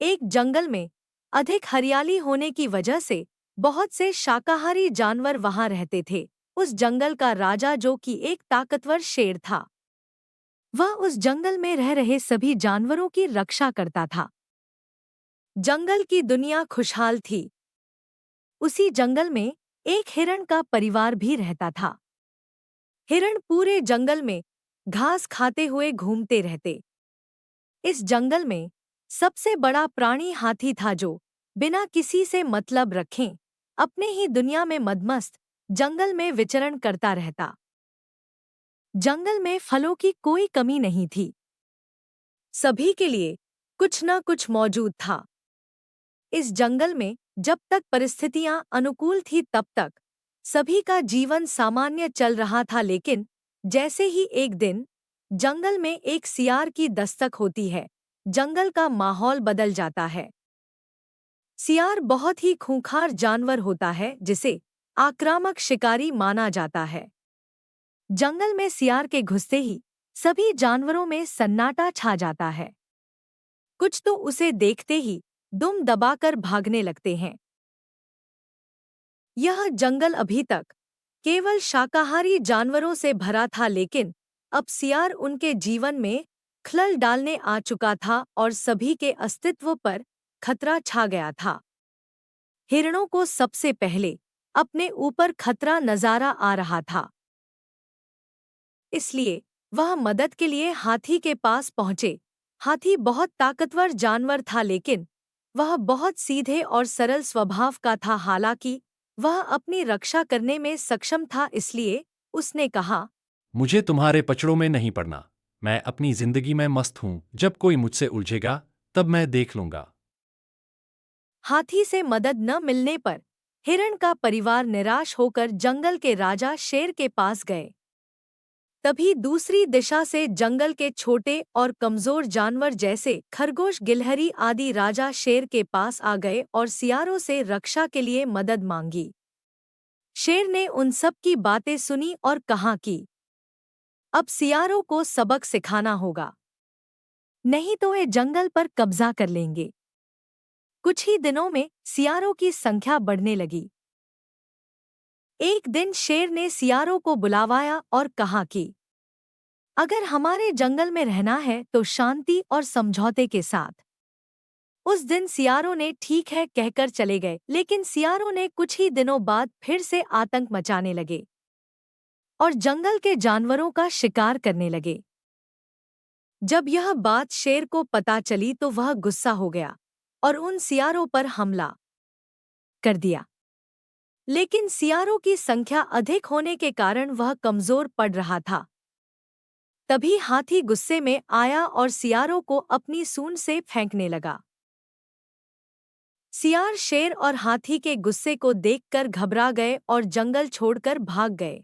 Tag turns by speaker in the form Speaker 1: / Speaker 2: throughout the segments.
Speaker 1: एक जंगल में अधिक हरियाली होने की वजह से बहुत से शाकाहारी जानवर वहां रहते थे। उस जंगल का राजा, जो कि एक ताकतवर शेर था, वह उस जंगल में रह रहे सभी जानवरों की रक्षा करता था। जंगल की दुनिया खुशहाल थी। उसी जंगल में एक हिरण का परिवार भी रहता था। हिरण पूरे जंगल में घास खाते हुए घूमते रहते। इस जंगल में सबसे बड़ा प्राणी हाथी था, जो बिना किसी से मतलब रखे अपने ही दुनिया में मदमस्त जंगल में विचरण करता रहता। जंगल में फलों की कोई कमी नहीं थी। सभी के लिए कुछ न कुछ मौजूद था। इस जंगल में जब तक परिस्थितियां अनुकूल थी तब तक सभी का जीवन सामान्य चल रहा था, लेकिन जैसे ही एक दिन जंगल में एक सियार की दस्तक होती है, जंगल का माहौल बदल जाता है। सियार बहुत ही खूंखार जानवर होता है, जिसे आक्रामक शिकारी माना जाता है। जंगल में सियार के घुसते ही सभी जानवरों में सन्नाटा छा जाता है। कुछ तो उसे देखते ही दुम दबाकर भागने लगते हैं। यह जंगल अभी तक केवल शाकाहारी जानवरों से भरा था, लेकिन अब सियार उनके जीवन में खलल डालने आ चुका था और सभी के अस्तित्व पर खतरा छा गया था। हिरणों को सबसे पहले अपने ऊपर खतरा नजारा आ रहा था, इसलिए वह मदद के लिए हाथी के पास पहुंचे। हाथी बहुत ताकतवर जानवर था, लेकिन वह बहुत सीधे और सरल स्वभाव का था। हालांकि वह अपनी रक्षा करने में सक्षम था, इसलिए उसने कहा,
Speaker 2: मुझे तुम्हारे पचड़ों में नहीं पड़ना। मैं अपनी जिंदगी में मस्त हूं। जब कोई मुझसे उलझेगा तब मैं देख लूंगा।
Speaker 1: हाथी से मदद न मिलने पर हिरण का परिवार निराश होकर जंगल के राजा शेर के पास गए। तभी दूसरी दिशा से जंगल के छोटे और कमजोर जानवर जैसे खरगोश, गिलहरी आदि राजा शेर के पास आ गए और सियारों से रक्षा के लिए मदद मांगी। शेर ने उन सब की बातें सुनी और कहा कि अब सियारों को सबक सिखाना होगा, नहीं तो वे जंगल पर कब्जा कर लेंगे। कुछ ही दिनों में सियारों की संख्या बढ़ने लगी। एक दिन शेर ने सियारों को बुलावाया और कहा कि अगर हमारे जंगल में रहना है तो शांति और समझौते के साथ। उस दिन सियारों ने ठीक है कहकर चले गए, लेकिन सियारों ने कुछ ही दिनों बाद फिर से आतंक मचाने लगे और जंगल के जानवरों का शिकार करने लगे। जब यह बात शेर को पता चली तो वह गुस्सा हो गया और उन सियारों पर हमला कर दिया। लेकिन सियारों की संख्या अधिक होने के कारण वह कमजोर पड़ रहा था। तभी हाथी गुस्से में आया और सियारों को अपनी सूंड से फेंकने लगा। सियार शेर और हाथी के गुस्से को देखकर घबरा गए और जंगल छोड़कर भाग गए।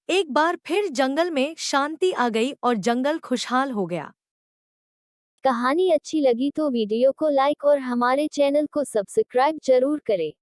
Speaker 1: एक बार फिर जंगल में शांति आ गई और जंगल खुशहाल हो गया।
Speaker 3: कहानी अच्छी लगी तो वीडियो को लाइक और हमारे चैनल को सब्सक्राइब जरूर करें।